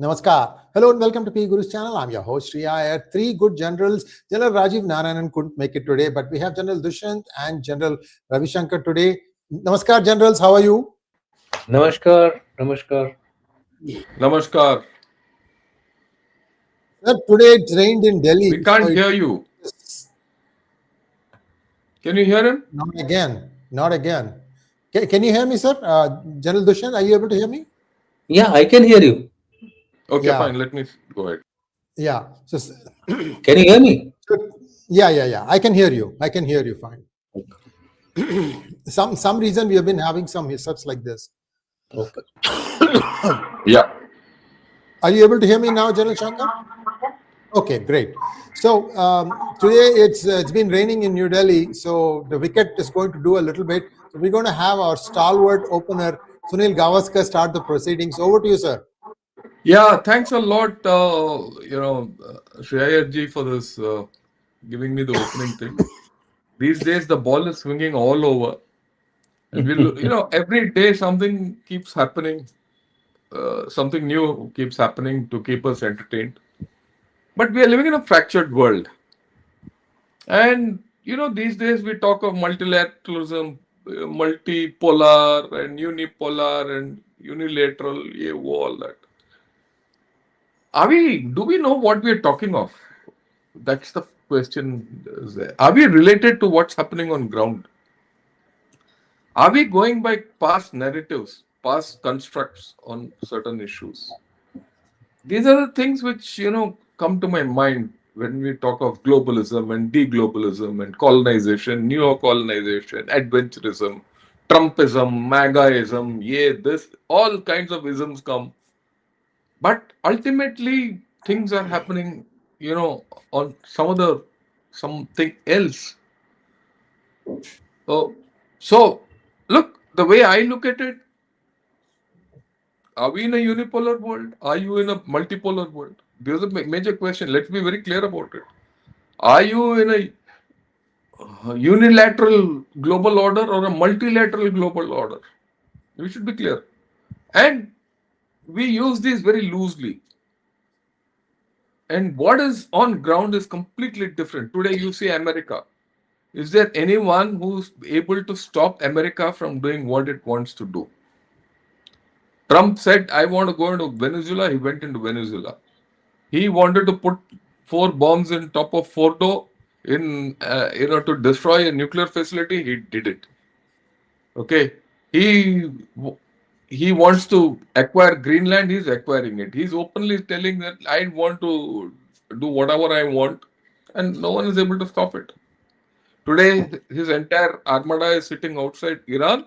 Namaskar. Hello and welcome to P Guru's channel. I'm your host Shriya. I had three good generals. General Rajiv Narayanan couldn't make it today, but we have General Dushyant and General Shankar today. Namaskar, generals. How are you? Namaskar. Namaskar. Namaskar. Sir, today it rained in Delhi. We can't hear you. Can you hear him? Not again. Not again. Can you hear me, sir? General Dushyant, are you able to hear me? Yeah, I can hear you. Okay, Yeah. fine. Let me go ahead. Yeah. So, Can you hear me? yeah. I can hear you. Fine. Some reason we have been having some mishaps like this. Okay. Yeah. Are you able to hear me now, General Shankar? Okay, great. So today it's been raining in New Delhi, so the wicket is going to do a little bit. So we're going to have our stalwart opener, Sunil Gavaskar, start the proceedings. Over to you, sir. Yeah, thanks a lot, Shreya ji, for this, giving me the opening thing. These days, the ball is swinging all over. And every day something keeps happening. Something new keeps happening to keep us entertained. But we are living in a fractured world. And, these days we talk of multilateralism, multipolar and unipolar and unilateral, all that. Do we know what we are talking of? That's the question. Are we related to what's happening on ground? Are we going by past narratives, past constructs on certain issues? These are the things which, come to my mind when we talk of globalism and deglobalism and colonization, neo-colonization, adventurism, Trumpism, MAGAism, this, all kinds of isms come. But ultimately, things are happening, on something else. So, look, the way I look at it, are we in a unipolar world? Are you in a multipolar world? There's a major question. Let's be very clear about it. Are you in a unilateral global order or a multilateral global order? We should be clear. And we use these very loosely. And what is on ground is completely different. Today you see America. Is there anyone who's able to stop America from doing what it wants to do? Trump said, I want to go into Venezuela. He went into Venezuela. He wanted to put 4 bombs in top of Fordo to destroy a nuclear facility. He did it. Okay. He wants to acquire Greenland. He's acquiring it. He's openly telling that I want to do whatever I want, and no one is able to stop it. Today, his entire armada is sitting outside Iran.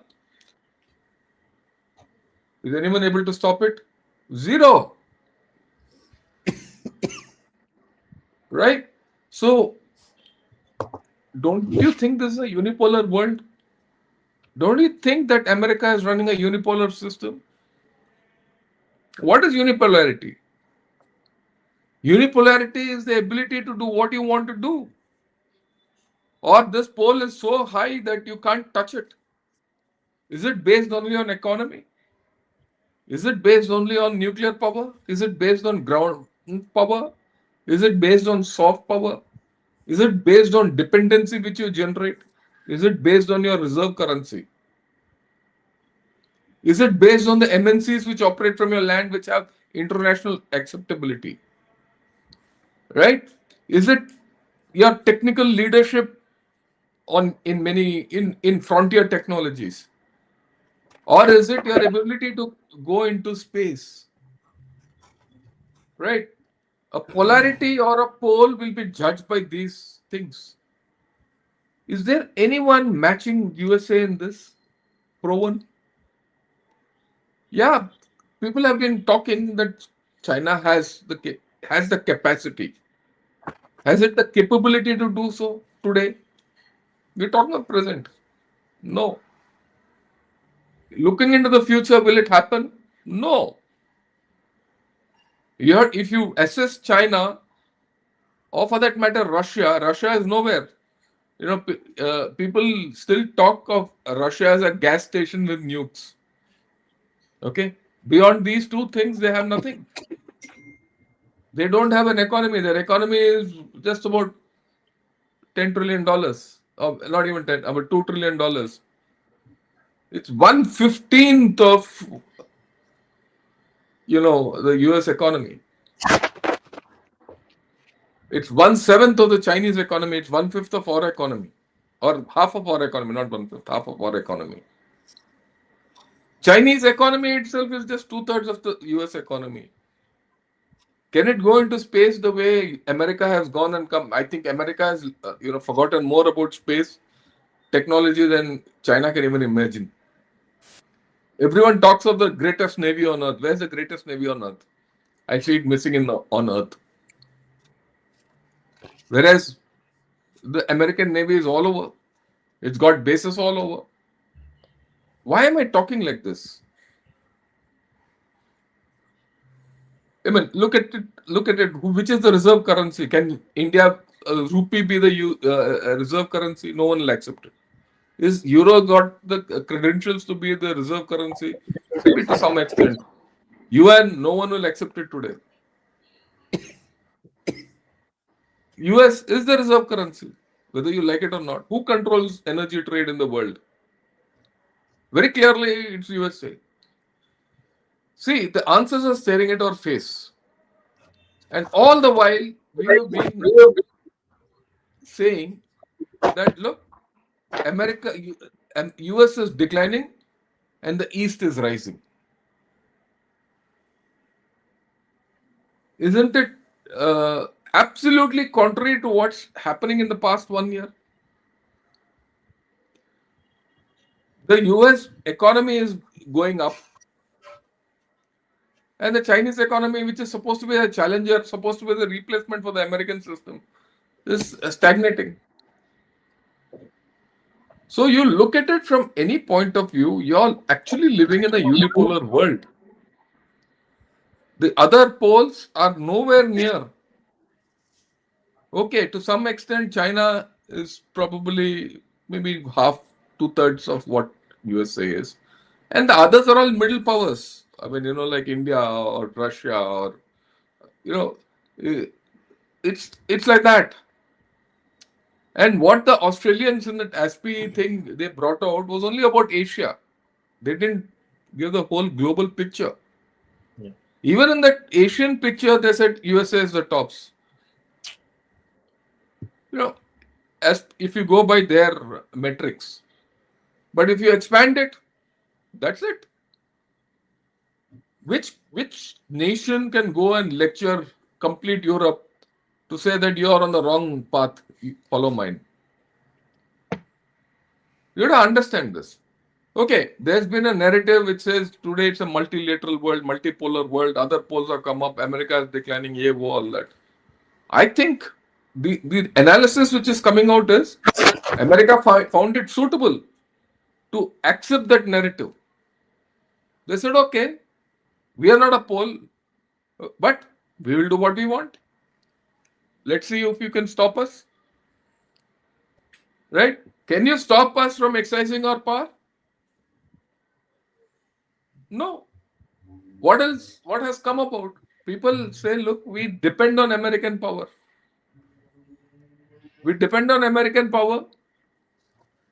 Is anyone able to stop it? Zero. Right? So, don't you think this is a unipolar world? Don't you think that America is running a unipolar system? What is unipolarity? Unipolarity is the ability to do what you want to do. Or this pole is so high that you can't touch it. Is it based only on economy? Is it based only on nuclear power? Is it based on ground power? Is it based on soft power? Is it based on dependency which you generate? Is it based on your reserve currency? Is it based on the MNCs which operate from your land which have international acceptability? Right? Is it your technical leadership in frontier technologies? Or is it your ability to go into space? Right? A polarity or a pole will be judged by these things. Is there anyone matching USA in this? Proven? Yeah, people have been talking that China has the capacity. Has it the capability to do so today? We're talking of present. No. Looking into the future, will it happen? No. If you assess China, or for that matter, Russia is nowhere. People still talk of Russia as a gas station with nukes. Okay. Beyond these two things, they have nothing. They don't have an economy. Their economy is just about $10 trillion, or not even 10, about $2 trillion. It's 1/15th of the US economy. It's 1/7 of the Chinese economy. It's 1/5 of our economy, or half of our economy, not 1/5, half of our economy. Chinese economy itself is just 2/3 of the US economy. Can it go into space the way America has gone and come? I think America has, forgotten more about space technology than China can even imagine. Everyone talks of the greatest navy on earth. Where's the greatest navy on earth? I see it missing on earth. Whereas the American navy is all over. It's got bases all over. Why am I talking like this? I mean, look at it. Look at it. Which is the reserve currency? Can India rupee be the reserve currency? No one will accept it. Is euro got the credentials to be the reserve currency? Maybe to some extent. UN, no one will accept it today. US is the reserve currency, whether you like it or not. Who controls energy trade in the world? Very clearly, it's USA. See, the answers are staring at our face. And all the while, we have been saying that, look, US is declining and the East is rising. Isn't it absolutely contrary to what's happening in the past 1 year? The US economy is going up, and the Chinese economy, which is supposed to be a challenger, supposed to be the replacement for the American system, is stagnating. So you look at it from any point of view, you're actually living in a unipolar world. The other poles are nowhere near. Okay, to some extent, China is probably maybe half, 2/3 of what USA is. And the others are all middle powers. I mean, like India or Russia or, it's like that. And what the Australians in that ASPI thing they brought out was only about Asia. They didn't give the whole global picture. Yeah. Even in that Asian picture, they said USA is the tops. As if you go by their metrics. But if you expand it, that's it. Which nation can go and lecture complete Europe to say that you are on the wrong path, follow mine? You have to understand this. Okay, there's been a narrative which says today it's a multilateral world, multipolar world, other poles have come up, America is declining, all that. I think the analysis which is coming out is America found it suitable to accept that narrative. They said, okay, we are not a pole, but we will do what we want. Let's see if you can stop us. Right? Can you stop us from exercising our power? No. What else? What has come about? People say, look, we depend on American power. We depend on American power.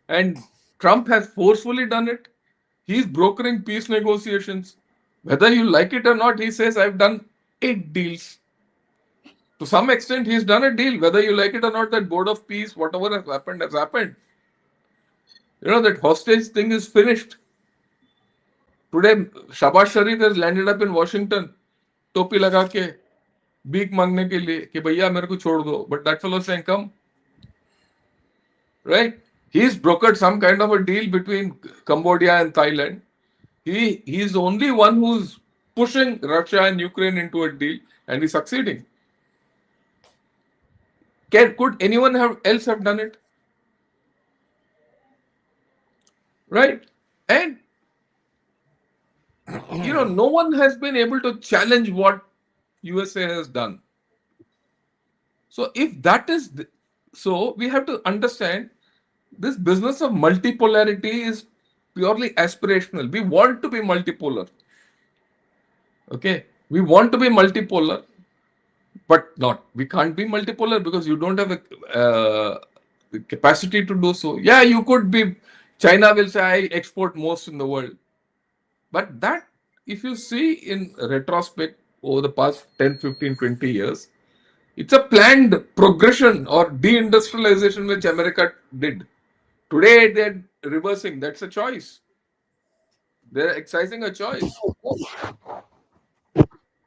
And Trump has forcefully done it. He's brokering peace negotiations. Whether you like it or not, he says, I've done 8 deals. To some extent, he's done a deal. Whether you like it or not, that board of peace, whatever has happened, has happened. That hostage thing is finished. Today, Shahbaz Sharif has landed up in Washington, topi laga ke, भीख मांगने के लिए कि भैया मेरे को छोड़ दो. But that fellow saying, come. Right? He's brokered some kind of a deal between Cambodia and Thailand. He's the only one who's pushing Russia and Ukraine into a deal, and he's succeeding. Could anyone else have done it? Right? And no one has been able to challenge what USA has done. So if that is so, we have to understand this business of multipolarity is purely aspirational. We want to be multipolar. Okay, we want to be multipolar, but not. We can't be multipolar because you don't have the capacity to do so. Yeah, you could be. China will say, I export most in the world. But that, if you see in retrospect over the past 10, 15, 20 years, it's a planned progression or deindustrialization which America did. Today they're reversing. That's a choice. They're exercising a choice.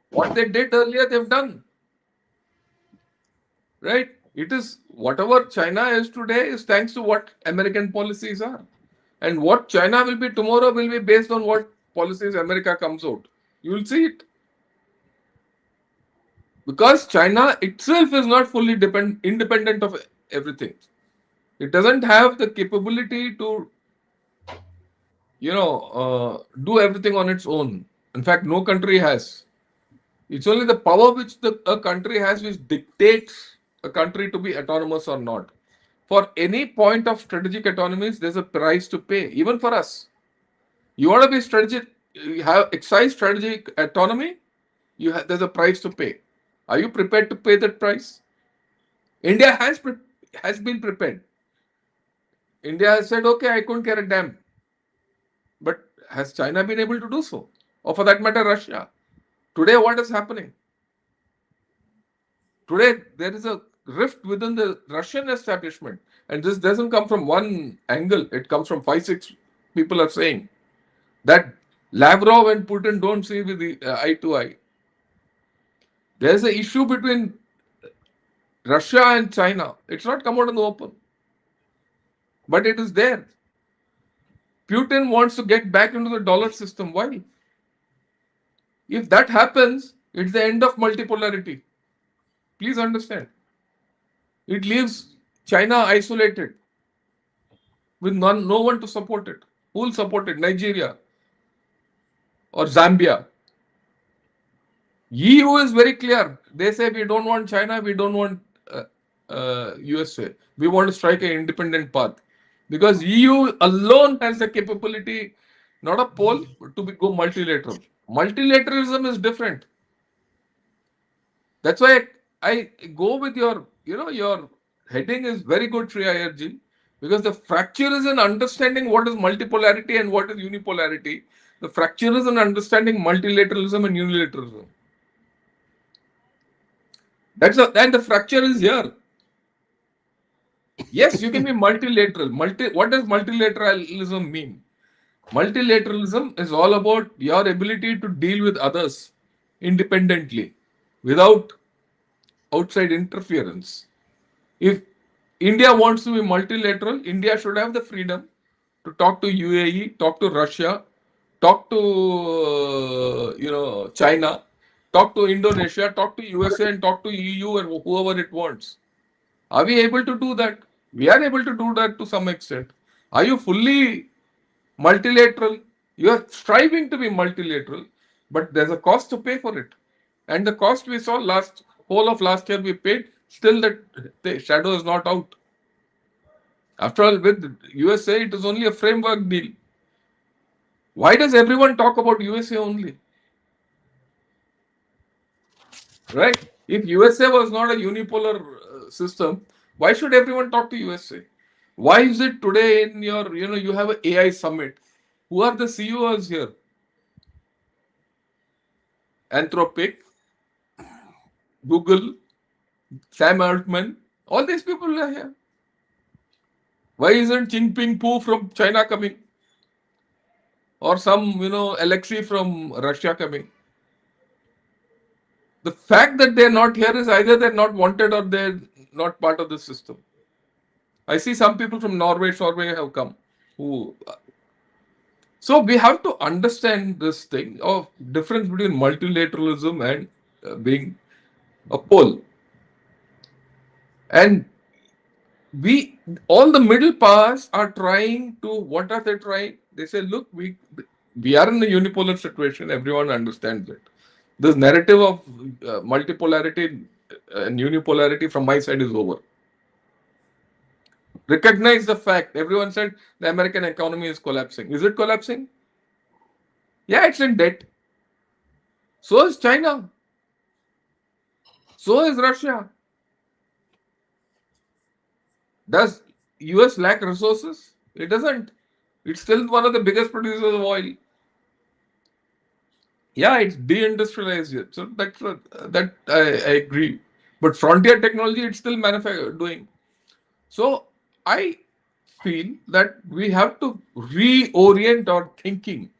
What they did earlier, they've done. Right? It is whatever China is today is thanks to what American policies are. And what China will be tomorrow will be based on what policies America comes out. You will see it. Because China itself is not fully independent of everything. It doesn't have the capability to, do everything on its own. In fact, no country has. It's only the power which a country has which dictates a country to be autonomous or not. For any point of strategic autonomy, there's a price to pay, even for us. You want to be strategic, you have exercise strategic autonomy, there's a price to pay. Are you prepared to pay that price? India has been prepared. India has said, okay, I couldn't care a damn. But has China been able to do so? Or for that matter, Russia? Today, what is happening? Today, there is a rift within the Russian establishment. And this doesn't come from one angle. It comes from 5-6 people are saying that Lavrov and Putin don't see with the eye to eye. There's an issue between Russia and China. It's not come out in the open. But it is there. Putin wants to get back into the dollar system. Why? If that happens, it's the end of multipolarity. Please understand. It leaves China isolated with no one to support it. Who will support it? Nigeria or Zambia. EU is very clear. They say we don't want China, we don't want USA. We want to strike an independent path. Because EU alone has the capability, not a pole, to go multilateral. Multilateralism is different. That's why I go with your heading is very good, Sri IRG, because the fracture is in understanding what is multipolarity and what is unipolarity. The fracture is in understanding multilateralism and unilateralism. And the fracture is here. Yes, you can be multilateral. What does multilateralism mean? Multilateralism is all about your ability to deal with others independently without outside interference. If India wants to be multilateral, India should have the freedom to talk to UAE, talk to Russia, talk to China, talk to Indonesia, talk to USA, and talk to EU and whoever it wants. Are we able to do that? We are able to do that to some extent. Are you fully multilateral? You are striving to be multilateral, but there's a cost to pay for it. And the cost we saw whole of last year we paid, still the shadow is not out. After all, with USA, it is only a framework deal. Why does everyone talk about USA only? Right? If USA was not a unipolar system, why should everyone talk to USA? Why is it today in your, you have an AI summit? Who are the CEOs here? Anthropic, Google, Sam Altman, all these people are here. Why isn't Jinping Pu from China coming? Or some, Alexei from Russia coming? The fact that they're not here is either they're not wanted or they're not part of the system. I see some people from Norway have come. So we have to understand this thing of difference between multilateralism and being a pole. And all the middle powers are trying to, what are they trying? They say, look, we are in a unipolar situation. Everyone understands it. This narrative of multipolarity and unipolarity from my side is over. Recognize the fact. Everyone said the American economy is collapsing. Is it collapsing? Yeah, it's in debt. So is China. So is Russia. Does US lack resources? It doesn't. It's still one of the biggest producers of oil. Yeah, it's deindustrialized yet. So that I agree. But frontier technology, it's still doing. So I feel that we have to reorient our thinking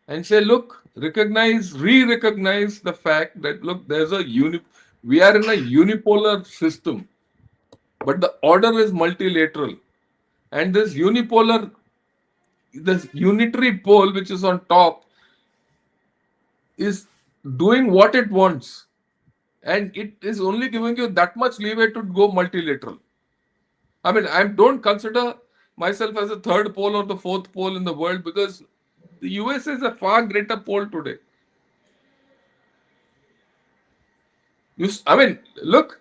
and say, look, re-recognize the fact that look, we are in a unipolar system, but the order is multilateral, and this unitary pole which is on top is doing what it wants, and it is only giving you that much leeway to go multilateral. I mean, I don't consider myself as a third pole or the fourth pole in the world, because the US is a far greater pole today. I mean, look,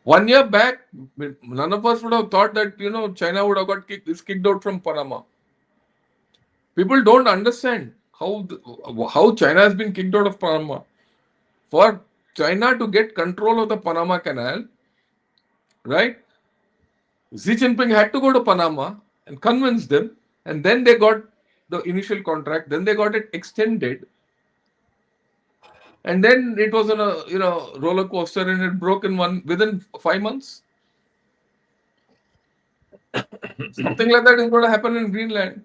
1 year back, none of us would have thought that China would have got kicked out from Panama. People don't understand how China has been kicked out of Panama. For China to get control of the Panama Canal, right? Xi Jinping had to go to Panama and convince them, and then they got the initial contract. Then they got it extended, and then it was on a roller coaster, and it broke within 5 months. Something like that is going to happen in Greenland.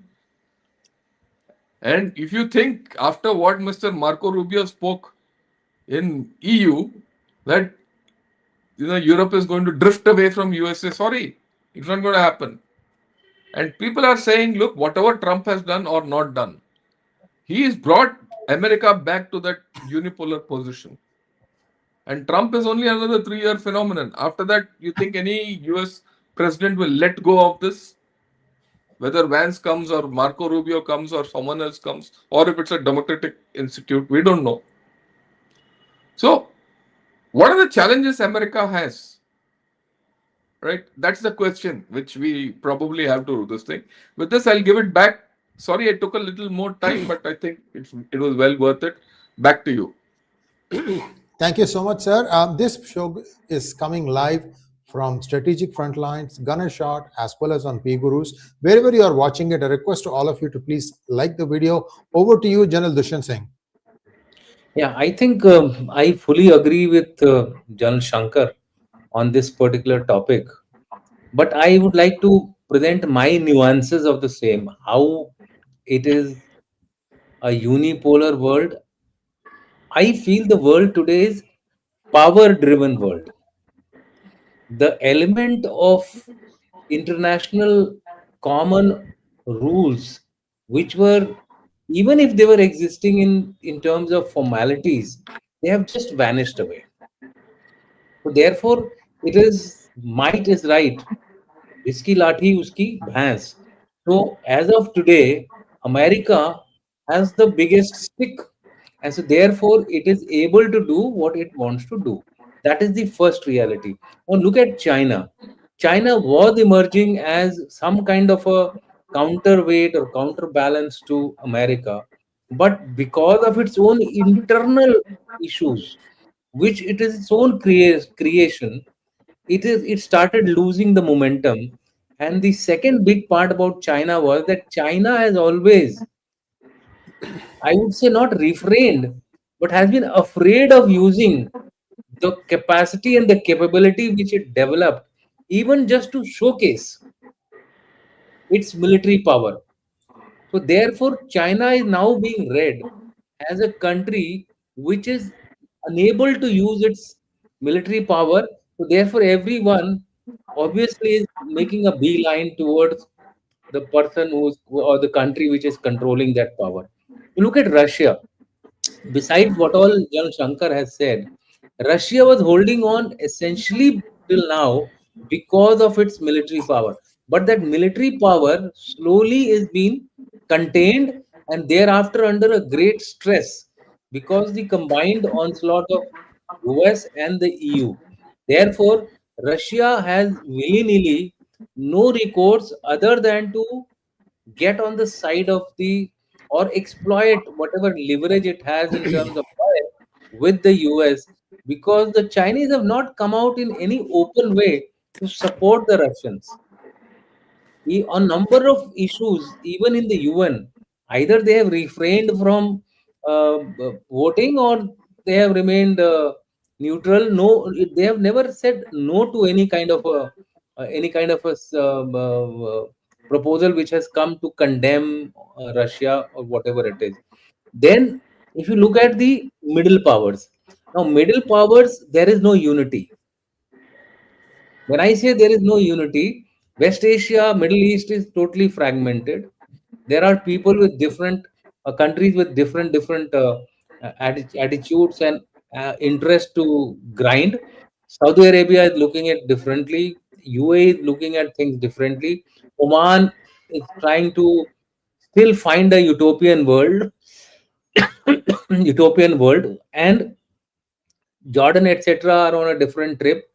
And if you think after what Mr. Marco Rubio spoke in EU, that Europe is going to drift away from USA, sorry, it's not going to happen. And people are saying, look, whatever Trump has done or not done, he has brought America back to that unipolar position. And Trump is only another 3-year phenomenon. After that, you think any US president will let go of this? Whether Vance comes or Marco Rubio comes or someone else comes, or if it's a democratic institute, we don't know. So, what are the challenges America has? Right? That's the question which we probably have to do this thing. With this, I'll give it back. Sorry, I took a little more time, but I think it was well worth it. Back to you. Thank you so much, sir. This show is coming live from Strategic Frontlines, Gunner Shot, as well as on P Gurus. Wherever you are watching it, a request to all of you to please like the video. Over to you, General Dushyant Singh. Yeah, I think I fully agree with General Shankar on this particular topic. But I would like to present my nuances of the same, how it is a unipolar world. I feel the world today is power-driven world. The element of international common rules, which were, even if they were existing in terms of formalities, they have just vanished away. So therefore, it is might is right. Iski lathi, uski bhans. So as of today, America has the biggest stick, and so therefore it is able to do what it wants to do. That is the first reality. Now look at China. China was emerging as some kind of a counterweight or counterbalance to America, but because of its own internal issues, which it is its own creation, it started losing the momentum. And the second big part about China was that China has always, I would say, not refrained, but has been afraid of using the capacity and the capability which it developed, even just to showcase its military power. So, therefore, China is now being read as a country which is unable to use its military power. So, therefore, everyone obviously is making a beeline towards the person or the country which is controlling that power. You look at Russia. Besides what all Jan Shankar has said, Russia was holding on essentially till now because of its military power. But that military power slowly is being contained and thereafter under a great stress because the combined onslaught of US and the EU. Therefore, Russia has willy-nilly no recourse other than to get on the side of the or exploit whatever leverage it has in terms of oil with the US because the Chinese have not come out in any open way to support the Russians. On number of issues, even in the UN, either they have refrained from voting, or they have remained neutral. No, they have never said no to any kind of proposal which has come to condemn Russia or whatever it is. Then, if you look at the middle powers, now middle powers, there is no unity. When I say there is no unity, West Asia, Middle East is totally fragmented. There are people with different countries with different attitudes and interest to grind. Saudi Arabia is looking at differently. UAE is looking at things differently. Oman is trying to still find a utopian world, utopian world, and Jordan, etc., are on a different trip.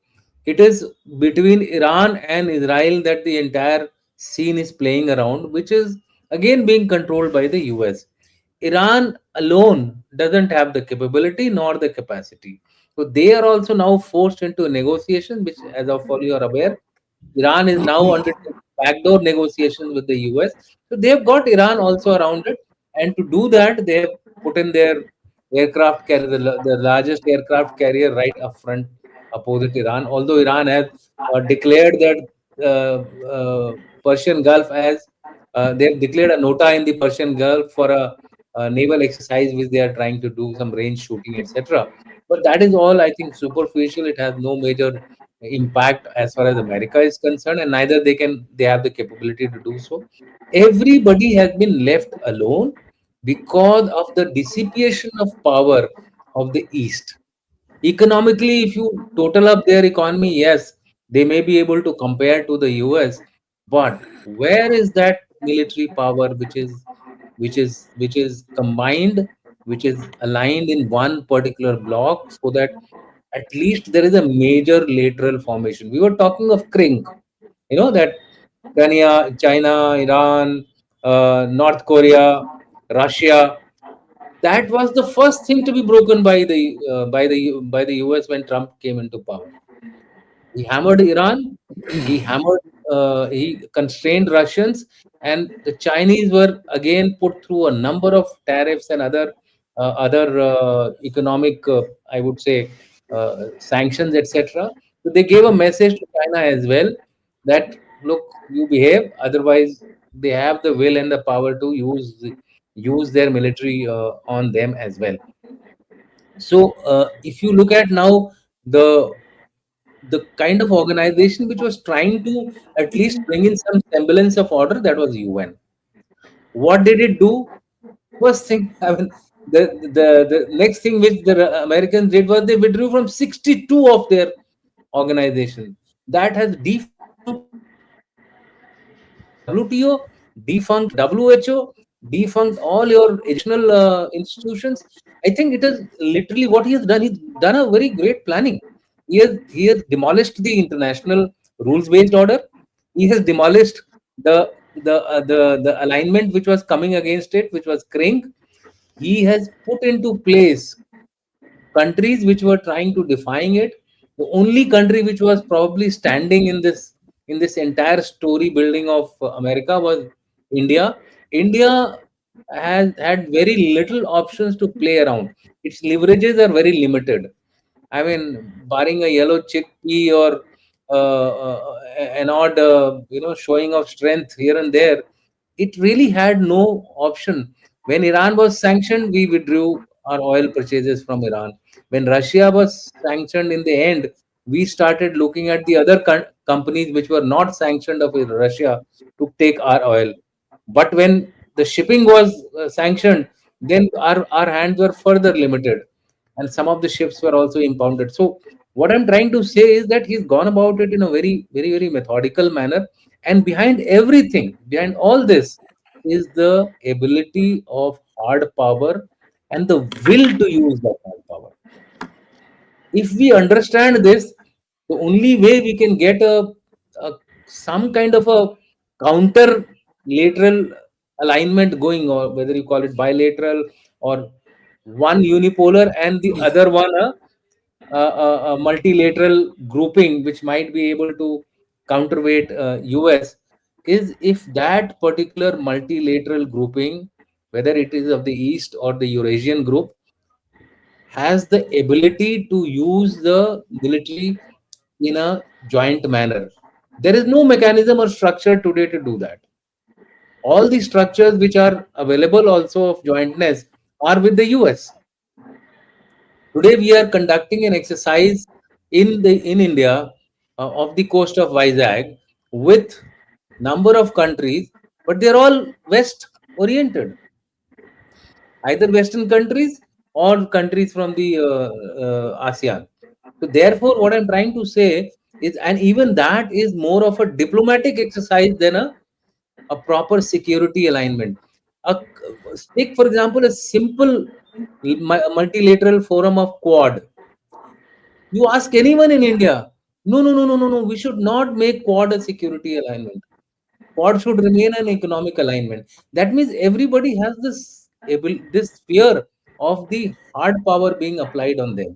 It is between Iran and Israel that the entire scene is playing around, which is again being controlled by the US. Iran alone doesn't have the capability nor the capacity. So they are also now forced into a negotiation, which, as of all you are aware, Iran is now under backdoor negotiations with the US. So they've got Iran also around it. And to do that, they have put in their aircraft carrier, the largest aircraft carrier right up front opposite Iran. Although Iran has declared that Persian Gulf as they have declared a nota in the Persian Gulf for a naval exercise which they are trying to do some range shooting, etc. But that is all, I think, superficial. It has no major impact as far as America is concerned, and neither they have the capability to do so. Everybody has been left alone because of the dissipation of power of the East. Economically, if you total up their economy, yes, they may be able to compare to the US, but where is that military power which is combined, which is aligned in one particular block, so that at least there is a major lateral formation. We were talking of Kring, that China, Iran, North Korea, Russia. That was the first thing to be broken by the US when Trump came into power. He hammered Iran, he constrained Russians, and the Chinese were again put through a number of tariffs and other economic, I would say, sanctions, etc. So they gave a message to China as well that, look, you behave, otherwise they have the will and the power to use their military on them as well. So if you look at now the the kind of organization which was trying to at least bring in some semblance of order, that was UN. What did it do? First thing, I mean, the next thing which the Americans did was they withdrew from 62 of their organizations. That has defunct WTO, defunct WHO, defunct all your educational institutions. I think it is literally what he has done. He's done a very great planning. He has demolished the international rules-based order. He has demolished the alignment which was coming against it, which was Kring. He has put into place countries which were trying to define it. The only country which was probably standing in this entire story building of America was India. India has had very little options to play around. Its leverages are very limited. I mean, barring a yellow chickpea or an odd, showing of strength here and there, it really had no option. When Iran was sanctioned, we withdrew our oil purchases from Iran. When Russia was sanctioned in the end, we started looking at the other companies which were not sanctioned of Russia to take our oil. But when the shipping was sanctioned, then our hands were further limited, and some of the ships were also impounded. So what I'm trying to say is that he's gone about it in a very, very, very methodical manner. And behind everything, behind all this, is the ability of hard power and the will to use that hard power. If we understand this, the only way we can get a some kind of a counter lateral alignment going, or whether you call it bilateral or one unipolar and the other one a multilateral grouping which might be able to counterweight US is if that particular multilateral grouping, whether it is of the East or the Eurasian group, has the ability to use the military in a joint manner. There is no mechanism or structure today to do that. All the structures which are available also of jointness are with the US. Today we are conducting an exercise in India of the coast of Vizag with number of countries, but they are all West oriented, either Western countries or countries from the ASEAN. So therefore, what I'm trying to say is, and even that is more of a diplomatic exercise than a proper security alignment. A, Take for example a simple multilateral forum of Quad. You ask anyone in India, no, no, no, no, no, no. We should not make Quad a security alignment. Quad should remain an economic alignment. That means everybody has this fear of the hard power being applied on them,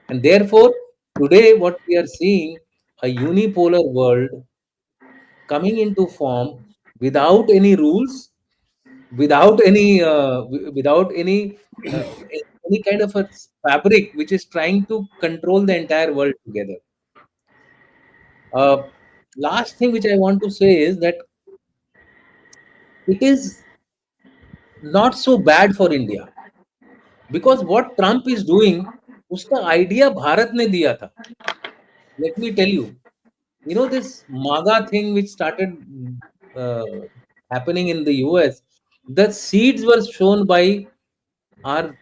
and therefore today what we are seeing, a unipolar world coming into form without any rules, without any kind of a fabric which is trying to control the entire world together. Uh, Last thing which I want to say is that it is not so bad for India, because what Trump is doing, उसका idea Bharat ने दिया था. Let me tell you, this MAGA thing which started uh, happening in the US, the seeds were shown by our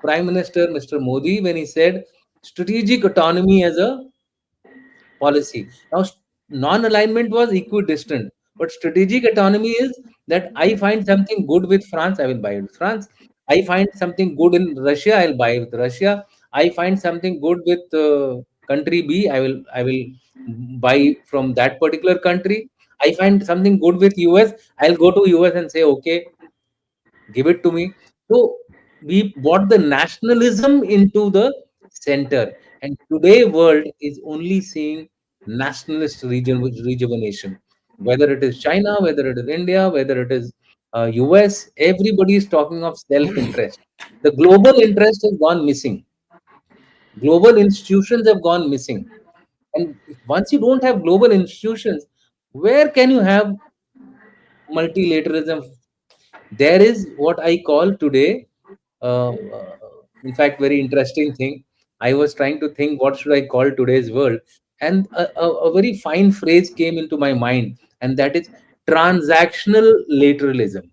Prime Minister, Mr. Modi, when he said strategic autonomy as a policy. Now, non-alignment was equidistant, but strategic autonomy is that I find something good with France, I will buy it with France. I find something good in Russia, I'll buy it with Russia. I find something good with country B, I will buy from that particular country. I find something good with US, I'll go to US and say, okay, give it to me. So we brought the nationalism into the center, and today world is only seeing nationalist rejuvenation. Whether it is China, whether it is India, whether it is US, everybody is talking of self-interest. The global interest has gone missing. Global institutions have gone missing, and once you don't have global institutions, where can you have multilateralism? There is what I call today, in fact, very interesting thing. I was trying to think what should I call today's world, and a very fine phrase came into my mind, and that is transactional lateralism,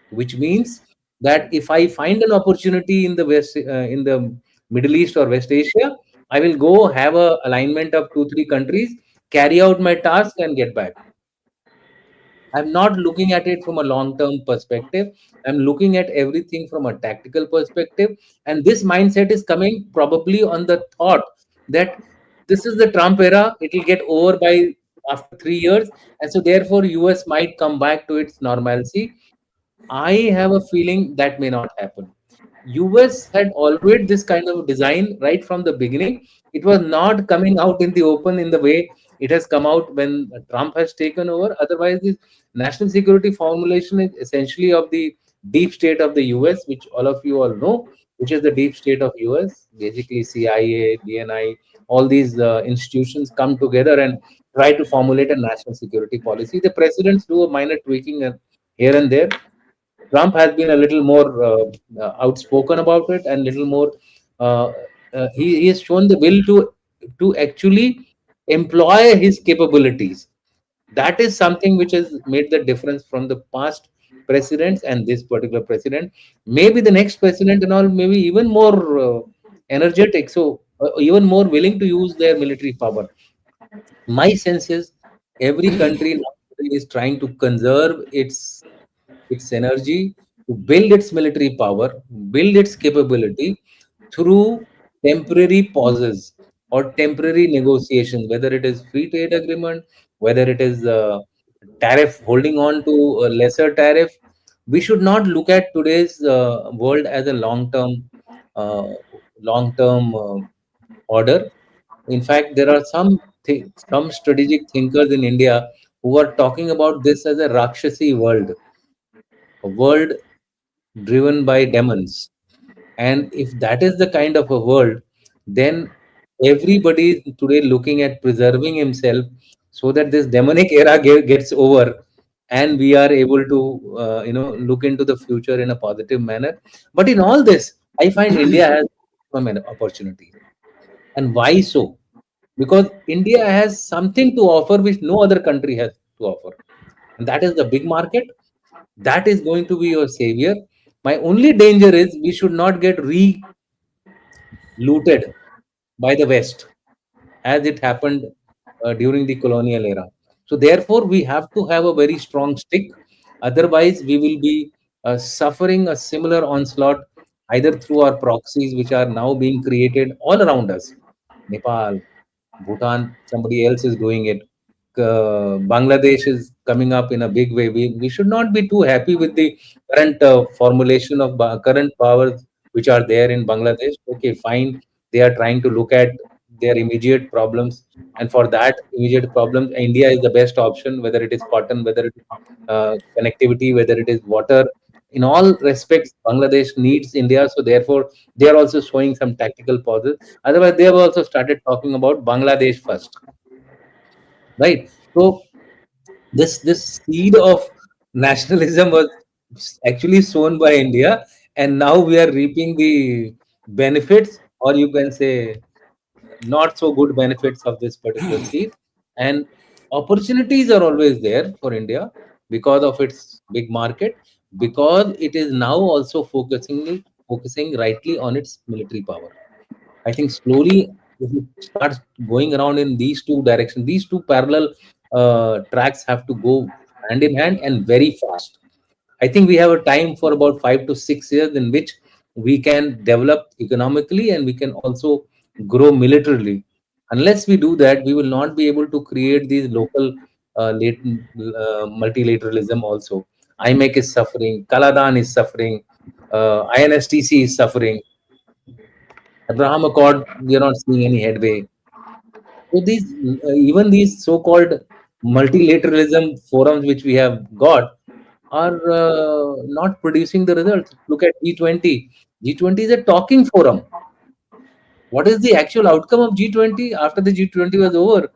which means that if I find an opportunity in the in the Middle East or West Asia, I will go have a alignment of 2 3 countries, carry out my task, and get back. I'm not looking at it from a long term perspective. I'm looking at everything from a tactical perspective. And this mindset is coming probably on the thought that this is the Trump era, it will get over by after 3 years. And so, therefore, US might come back to its normalcy. I have a feeling that may not happen. US had always this kind of design right from the beginning. It was not coming out in the open in the way it has come out when Trump has taken over. Otherwise, this national security formulation is essentially of the deep state of the US, which all know, which is the deep state of US. Basically, CIA, DNI, all these institutions come together and try to formulate a national security policy. The presidents do a minor tweaking here and there. Trump has been a little more outspoken about it, and little more. Uh, he has shown the will to actually employ his capabilities. That is something which has made the difference from the past presidents and this particular president. Maybe the next president and all, maybe even more energetic, so even more willing to use their military power. My sense is every country now is trying to conserve its energy, to build its military power, build its capability through temporary pauses or temporary negotiations, whether it is free trade agreement, whether it is tariff, holding on to a lesser tariff. We should not look at today's world as a long term order. In fact, there are some strategic thinkers in India who are talking about this as a Rakshasi world, a world driven by demons. And if that is the kind of a world, then everybody is today looking at preserving himself so that this demonic era gets over and we are able to look into the future in a positive manner. But in all this, I find India has some opportunity. And why so? Because India has something to offer which no other country has to offer. And that is the big market. That is going to be your savior. My only danger is we should not get looted by the West as it happened during the colonial era. So, therefore, we have to have a very strong stick. Otherwise, we will be suffering a similar onslaught either through our proxies, which are now being created all around us. Nepal, Bhutan, somebody else is doing it. Bangladesh is coming up in a big way. We should not be too happy with the current formulation of current powers which are there in Bangladesh. Okay, fine. They are trying to look at their immediate problems, and for that immediate problem, India is the best option. Whether it is cotton, whether it is connectivity, whether it is water, in all respects, Bangladesh needs India. So therefore, they are also showing some tactical pauses. Otherwise, they have also started talking about Bangladesh first, right? So this seed of nationalism was actually sown by India, and now we are reaping the benefits, or you can say not so good benefits of this particular seed. And opportunities are always there for India because of its big market, because it is now also focusing rightly on its military power. I think slowly, if it starts going around in these two directions, these two parallel tracks have to go hand in hand and very fast. I think we have a time for about 5 to 6 years in which we can develop economically and we can also grow militarily. Unless we do that, we will not be able to create these local multilateralism also. IMEC is suffering, Kaladan is suffering, INSTC is suffering, Abraham Accord, we are not seeing any headway. So these even these so-called multilateralism forums which we have got are not producing the results. Look at G20. G20 is a talking forum. What is the actual outcome of G20 after the G20 was over?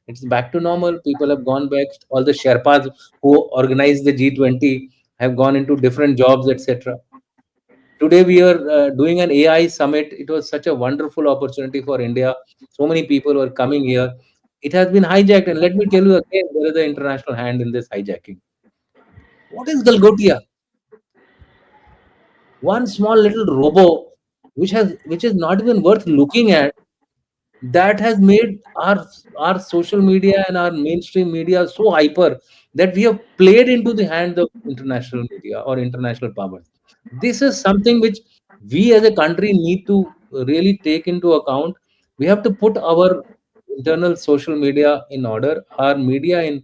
It's back to normal. People have gone back. All the Sherpas who organized the G20 have gone into different jobs, etc. Today we are doing an AI summit. It was such a wonderful opportunity for India. So many people were coming here. It has been hijacked, and let me tell you again, there is an international hand in this hijacking. What is Galgotia? One small little robo, which is not even worth looking at, that has made our social media and our mainstream media so hyper that we have played into the hands of international media or international powers. This is something which we as a country need to really take into account. We have to put our internal social media in order, our media in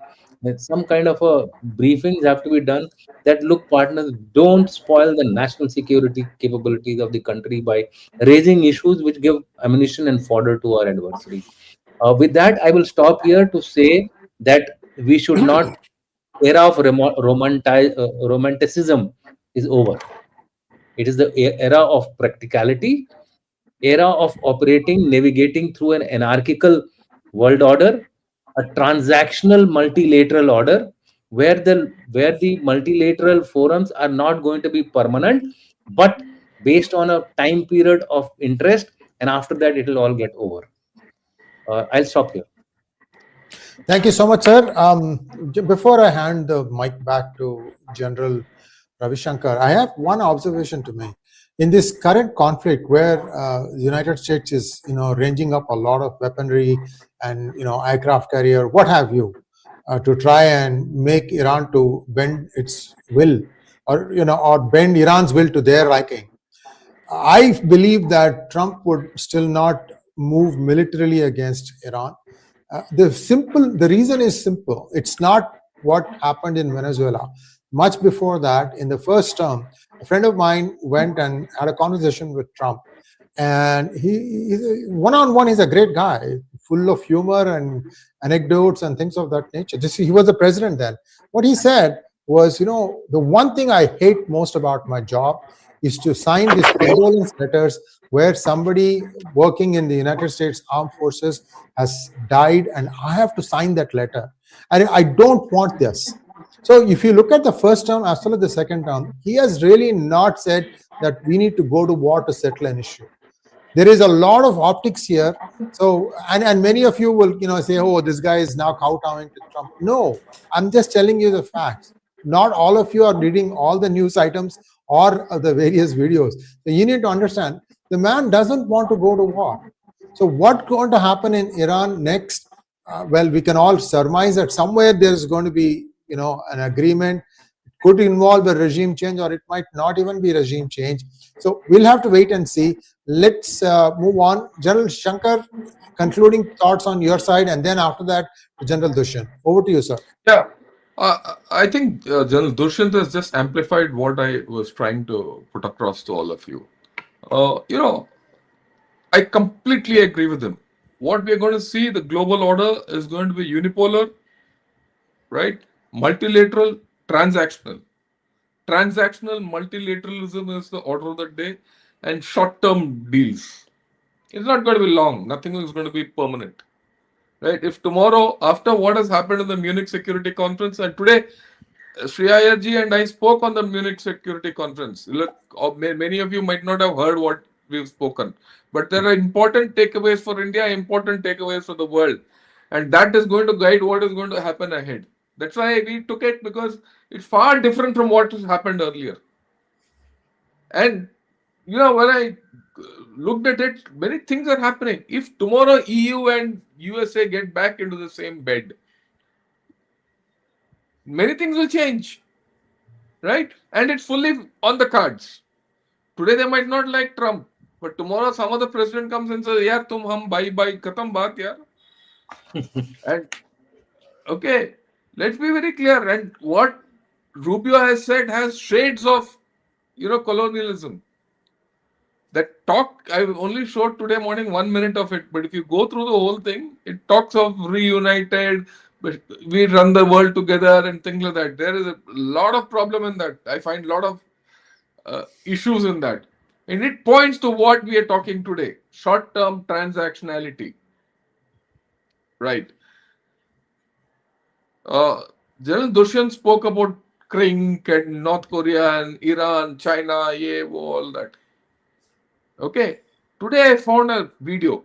some kind of a briefings have to be done that look, partners, don't spoil the national security capabilities of the country by raising issues which give ammunition and fodder to our adversaries. With that, I will stop here to say that we should not, era of romanticism is over. It is the era of practicality, era of operating, navigating through an anarchical world order, a transactional multilateral order, where the multilateral forums are not going to be permanent, but based on a time period of interest, and after that it will all get over. I'll stop here. Thank you so much, sir. Before I hand the mic back to General Ravi Shankar, I have one observation to make. In this current conflict, where the United States is, ranging up a lot of weaponry and aircraft carrier, what have you, to try and make Iran to bend its will, or bend Iran's will to their liking. I believe that Trump would still not move militarily against Iran. The reason is simple. It's not what happened in Venezuela. Much before that, in the first term, a friend of mine went and had a conversation with Trump, And one-on-one, he's a great guy, full of humor and anecdotes and things of that nature. He was the president then. What he said was, the one thing I hate most about my job is to sign these condolence letters where somebody working in the United States Armed Forces has died and I have to sign that letter. And I don't want this. So if you look at the first term as well as the second term, he has really not said that we need to go to war to settle an issue. There is a lot of optics here. So, and many of you will, say, oh, this guy is now kowtowing to Trump. No, I'm just telling you the facts. Not all of you are reading all the news items or the various videos. So you need to understand, the man doesn't want to go to war. So what's going to happen in Iran next? Well, we can all surmise that somewhere there's going to be, an agreement. It could involve a regime change, or it might not even be regime change. So we'll have to wait and see. Let's move on. General Shankar, concluding thoughts on your side, and then after that, General Dushyant. Over to you, sir. Yeah, I think General Dushyant has just amplified what I was trying to put across to all of you. I completely agree with him. What we are going to see, the global order is going to be unipolar, right? Multilateral, transactional. Transactional multilateralism is the order of the day, and short-term deals. It's not going to be long. Nothing is going to be permanent, right? If tomorrow, after what has happened in the Munich Security Conference, and today, Sri Ayarji and I spoke on the Munich Security Conference. Look, many of you might not have heard what we've spoken, but there are important takeaways for India, important takeaways for the world, and that is going to guide what is going to happen ahead. That's why we took it, because it's far different from what has happened earlier. And when I looked at it, many things are happening. If tomorrow EU and USA get back into the same bed, many things will change, right? And it's fully on the cards. Today they might not like Trump, but tomorrow some other president comes and says, "Yaar, tum hum bye bye, khatam baat yaar." And okay, let's be very clear. And what Rubio has said has shades of, colonialism. That talk, I only showed today morning 1 minute of it, but if you go through the whole thing, it talks of reunited, we run the world together and things like that. There is a lot of problem in that. I find a lot of issues in that. And it points to what we are talking today, short-term transactionality. Right. General Dushyant spoke about Krink and North Korea and Iran, China, all that. Okay. Today I found a video.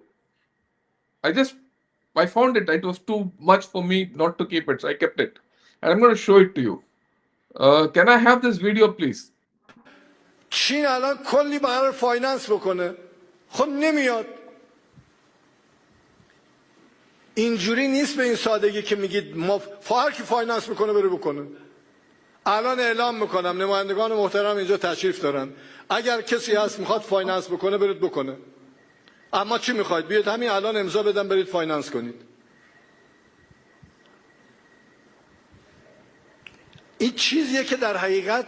I found it. It was too much for me not to keep it, so I kept it. And I'm going to show it to you. Can I have this video, please? چین الان کلی قرار فایننس بکنه خب نمیاد اینجوری نیست به این سادگی که میگید ما هر کی فایننس میکنه بره بکنه الان اعلام میکنم نمایندگان محترم اینجا تشریف دارن اگر کسی هست میخواد فایننس بکنه برید بکنه اما چی میخواید بیاید همین الان امضا بدن برید فایننس کنید این چیزیه که در حقیقت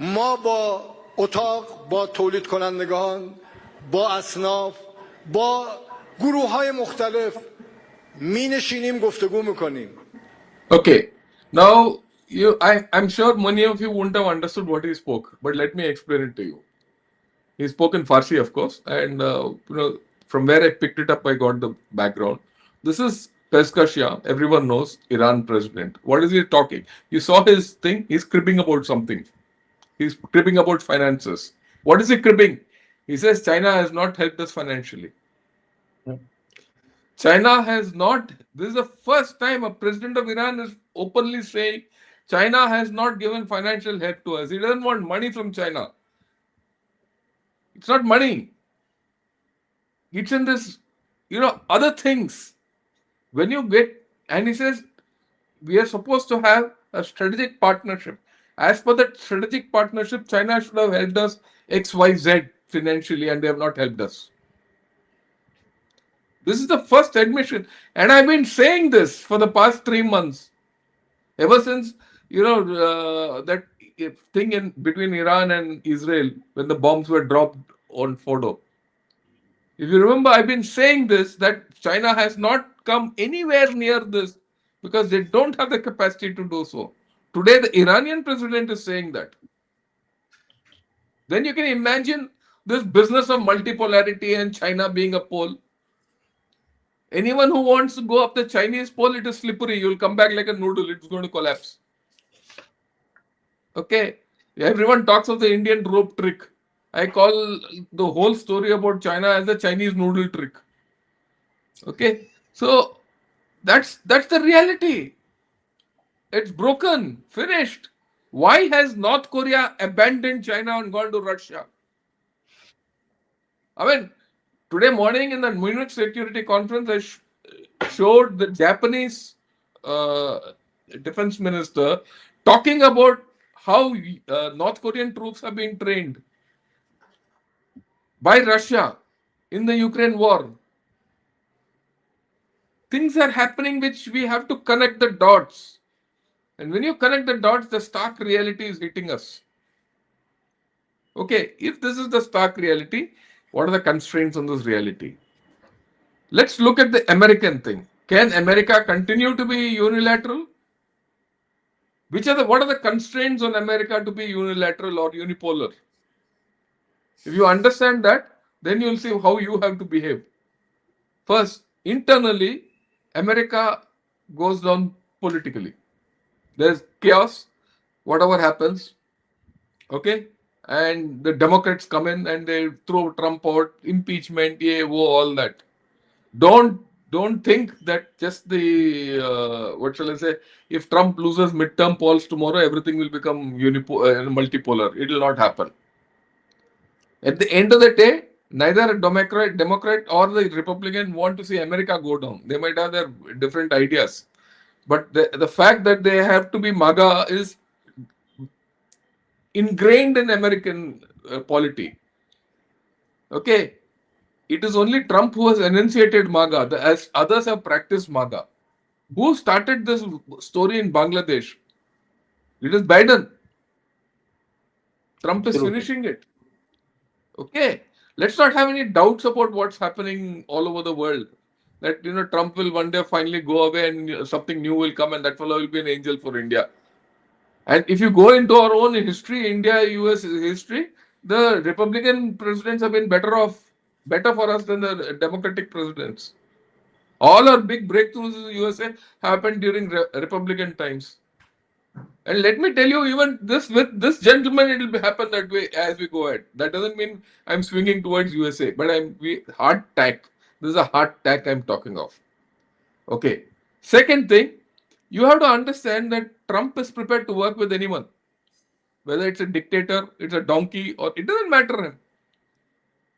ما با اتاق با تولید کنندگان با اصناف با گروه های مختلف می نشینیم گفتگو میکنیم. Okay, now I'm sure many of you wouldn't have understood what he spoke, but let me explain it to you. He spoke in Farsi, of course, and from where I picked it up, I got the background. This is Pezeshkian, everyone knows, Iran president. What is he talking? You saw his thing, he's cribbing about something. He's cribbing about finances. What is he cribbing? He says China has not helped us financially. China has not. This is the first time a president of Iran is openly saying China has not given financial help to us. He doesn't want money from China. It's not money. It's in this, other things. When you get, and he says, we are supposed to have a strategic partnership. As per that strategic partnership, China should have helped us XYZ financially, and they have not helped us. This is the first admission. And I've been saying this for the past 3 months. Ever since, that thing in between Iran and Israel, when the bombs were dropped on Fordo. If you remember, I've been saying this, that China has not come anywhere near this because they don't have the capacity to do so. Today, the Iranian president is saying that. Then you can imagine this business of multipolarity and China being a pole. Anyone who wants to go up the Chinese pole, it is slippery. You'll come back like a noodle. It's going to collapse. Okay. Everyone talks of the Indian rope trick. I call the whole story about China as the Chinese noodle trick. Okay. So that's the reality. It's broken, finished. Why has North Korea abandoned China and gone to Russia? I mean, today morning in the Munich Security Conference, I showed the Japanese defense minister talking about how North Korean troops have been trained by Russia in the Ukraine war. Things are happening which we have to connect the dots. And when you connect the dots, the stark reality is hitting us. Okay, if this is the stark reality, what are the constraints on this reality? Let's look at the American thing. Can America continue to be unilateral? What are the constraints on America to be unilateral or unipolar? If you understand that, then you'll see how you have to behave. First, internally, America goes down politically. There's chaos, whatever happens, okay? And the Democrats come in and they throw Trump out, impeachment, all that. Don't think that just the what shall I say? If Trump loses midterm polls tomorrow, everything will become multipolar. It will not happen. At the end of the day, neither a Democrat or the Republican want to see America go down. They might have their different ideas, but the fact that they have to be MAGA is ingrained in American polity. Okay. It is only Trump who has enunciated MAGA, as others have practiced MAGA. Who started this story in Bangladesh? It is Biden. Trump is finishing it. Okay. Let's not have any doubts about what's happening all over the world. That Trump will one day finally go away and something new will come, and that fellow will be an angel for India. And if you go into our own history, India-US history, the Republican presidents have been better for us than the Democratic presidents. All our big breakthroughs in the USA happened during Republican times. And let me tell you, even with this gentleman, it will happen that way as we go ahead. That doesn't mean I'm swinging towards USA, but hard tack. This is a hard tack I'm talking of. Okay. Second thing, you have to understand that Trump is prepared to work with anyone. Whether it's a dictator, it's a donkey, or it doesn't matter him.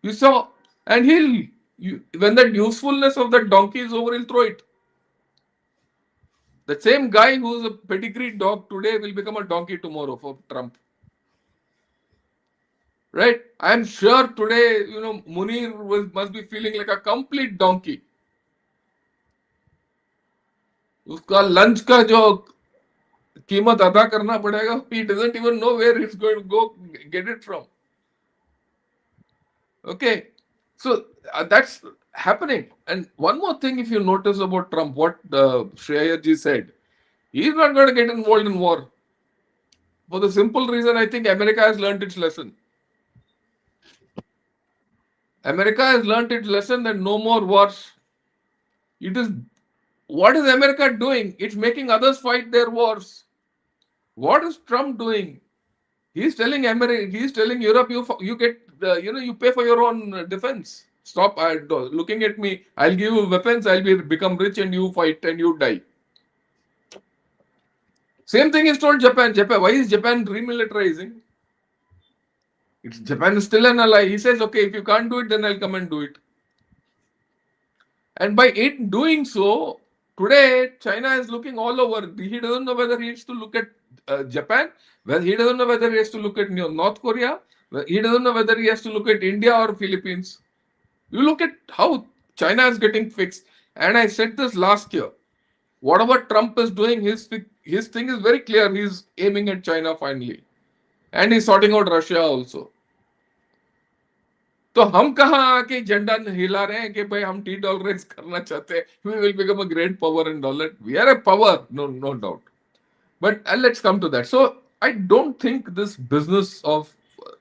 You saw, and when that usefulness of that donkey is over, he'll throw it. The same guy who's a pedigree dog today will become a donkey tomorrow for Trump. Right? I'm sure today, Munir must be feeling like a complete donkey. उसका lunch का जो कीमत अदा करना पड़ेगा, he doesn't even know where he's going to go get it from. Okay, so that's happening. And one more thing, if you notice about Trump, what Shreyaji said, he's not going to get involved in war. For the simple reason, I think America has learned its lesson. America has learned its lesson that no more wars. What is America doing? It's making others fight their wars. What is Trump doing? He's telling Europe, you get, you pay for your own defense. Stop looking at me. I'll give you weapons. Become rich, and you fight and you die. Same thing is told Japan. Why is Japan remilitarizing? Japan is still an ally. He says, okay, if you can't do it, then I'll come and do it. And by it doing so, today China is looking all over. He doesn't know whether he has to look at Japan. Well, he doesn't know whether he has to look at North Korea. He doesn't know whether he has to look at India or Philippines. You look at how China is getting fixed. And I said this last year. Whatever Trump is doing, his thing is very clear. He's aiming at China finally. And he's sorting out Russia also. So तो हम कहाँ आके झंडा हिला रहे हैं कि भाई हम de-dollarize करना चाहते हैं, we will become a great power in dollar. We are a power, no doubt. But let's come to that. So I don't think this business of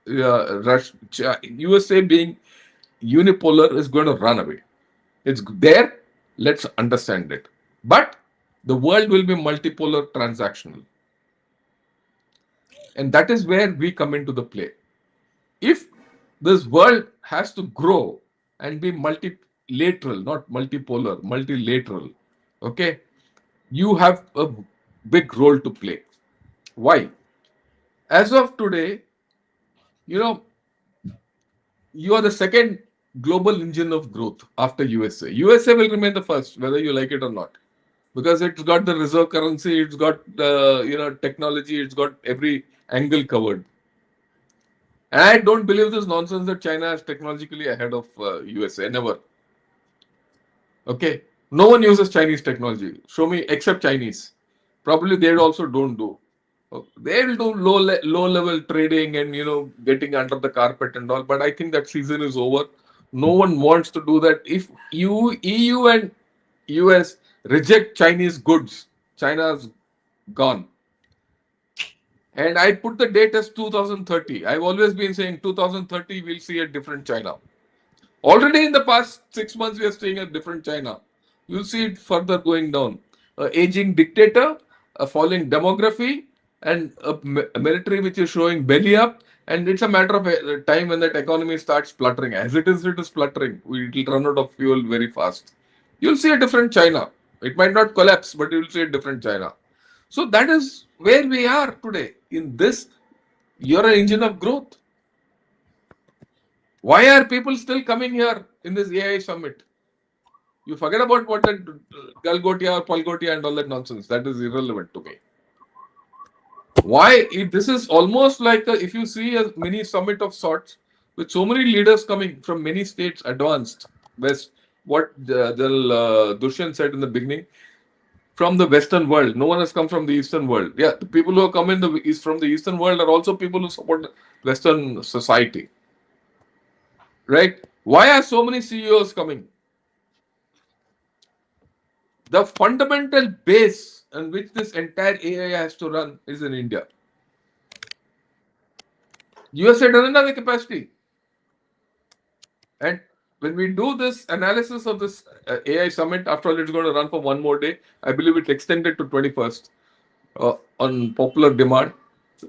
USA being unipolar is going to run away. It's there. Let's understand it. But the world will be multipolar transactional. And that is where we come into the play. If this world has to grow and be multilateral, not multipolar, multilateral, okay, you have a big role to play. Why? As of today, you know, you are the second global engine of growth after USA. USA will remain the first, whether you like it or not, because it's got the reserve currency, it's got technology, it's got every angle covered. And I don't believe this nonsense that China is technologically ahead of USA. Never. Okay. No one uses Chinese technology. Show me, except Chinese. Probably they also don't do. They'll do low level trading and getting under the carpet and all. But I think that season is over. No one wants to do that. If EU and US reject Chinese goods, China's gone. And I put the date as 2030. I've always been saying 2030 we'll see a different China. Already in the past 6 months we are seeing a different China. You'll see it further going down. An aging dictator, a falling demography, and a military which is showing belly up. And it's a matter of time when that economy starts spluttering. As it is spluttering. It will run out of fuel very fast. You'll see a different China. It might not collapse, but you'll see a different China. So that is where we are today. In this, you're an engine of growth. Why are people still coming here in this AI summit? You forget about what that Galgotia or Palgotia and all that nonsense. That is irrelevant to me. Why? This is almost like if you see a mini summit of sorts with so many leaders coming from many states, advanced West. What Dushyant said in the beginning, from the Western world. No one has come from the Eastern world. Yeah, the people who have come from the Eastern world are also people who support Western society. Right? Why are so many CEOs coming? The fundamental base on which this entire AI has to run is in India. USA doesn't have the capacity. And when we do this analysis of this AI summit, after all, it's going to run for one more day. I believe it's extended to 21st on popular demand,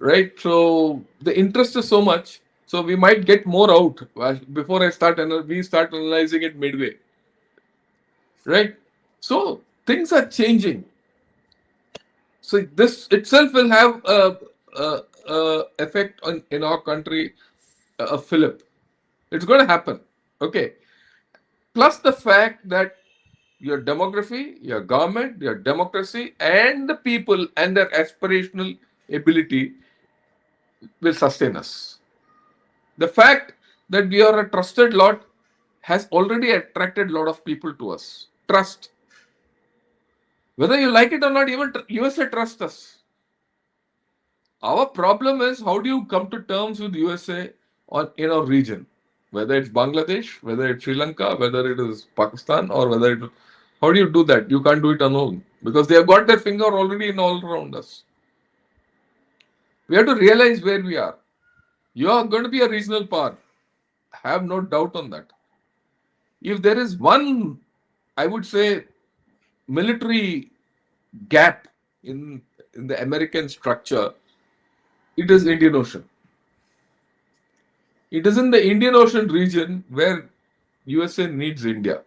right? So the interest is so much. So we might get more out before we start analyzing it midway, right? So things are changing. So this itself will have a effect in our country, a fillip. It's going to happen. Okay. Plus the fact that your demography, your government, your democracy, and the people and their aspirational ability will sustain us. The fact that we are a trusted lot has already attracted a lot of people to us. Trust. Whether you like it or not, even USA trusts us. Our problem is, how do you come to terms with USA in our region? Whether it's Bangladesh, whether it's Sri Lanka, whether it is Pakistan, or how do you do that? You can't do it alone because they have got their finger already in all around us. We have to realize where we are. You are going to be a regional power. Have no doubt on that. If there is one, I would say, military gap in the American structure, it is Indian Ocean. It is in the Indian Ocean region where USA needs India.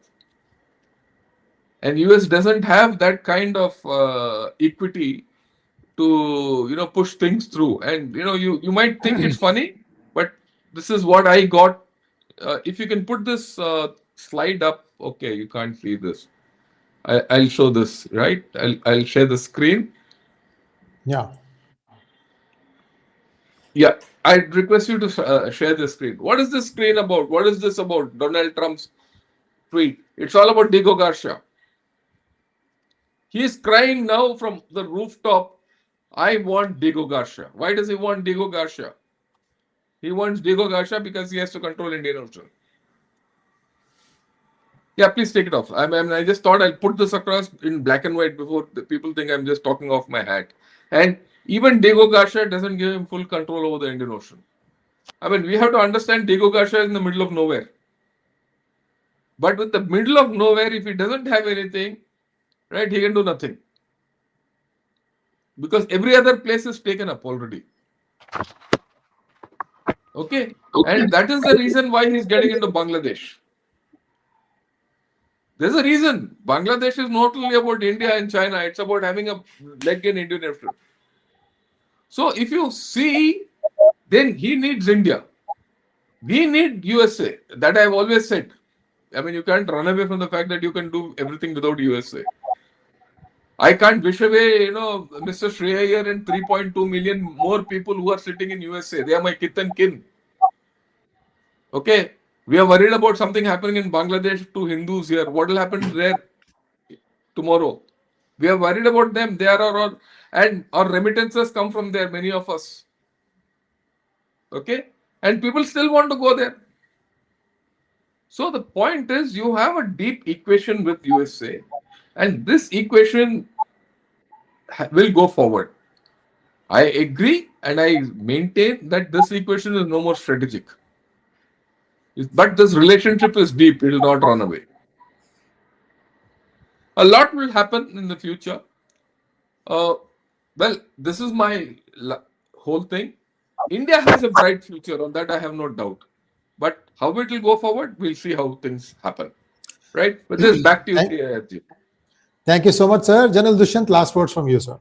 And US doesn't have that kind of equity to push things through. And you might think it's funny, but this is what I got. If you can put this slide up, okay, you can't see this. I'll show this, right? I'll share the screen. Yeah. Yeah, I request you to share the screen. What is this screen about? What is this about? Donald Trump's tweet. It's all about Diego Garcia. He is crying now from the rooftop, I want Diego Garcia. Why does he want Diego Garcia? He wants Diego Garcia because he has to control Indian Ocean. Yeah, please take it off. I just thought I'll put this across in black and white before the people think I'm just talking off my hat. And even Diego Garcia doesn't give him full control over the Indian Ocean. I mean, we have to understand Diego Garcia is in the middle of nowhere. But with the middle of nowhere, if he doesn't have anything, right, he can do nothing. Because every other place is taken up already. Okay? And that is the reason why he's getting into Bangladesh. There's a reason. Bangladesh is not only about India and China, it's about having a leg in Indian Ocean. So if you see, then he needs India. We need USA. That I've always said. I mean, you can't run away from the fact that you can do everything without USA. I can't wish away, Mr. Shreya and 3.2 million more people who are sitting in USA. They are my kith and kin. Okay? We are worried about something happening in Bangladesh to Hindus here. What will happen there tomorrow? We are worried about them. They are our, and our remittances come from there, many of us. Okay? And people still want to go there. So the point is, you have a deep equation with USA, and this equation will go forward. I agree and I maintain that this equation is no more strategic. But this relationship is deep, it will not run away. A lot will happen in the future. Well, this is my whole thing. India has a bright future, on that I have no doubt. But how it will go forward, we'll see how things happen. Right? But this back to you, Ajit. Thank you so much, sir. General Dushyant, last words from you, sir.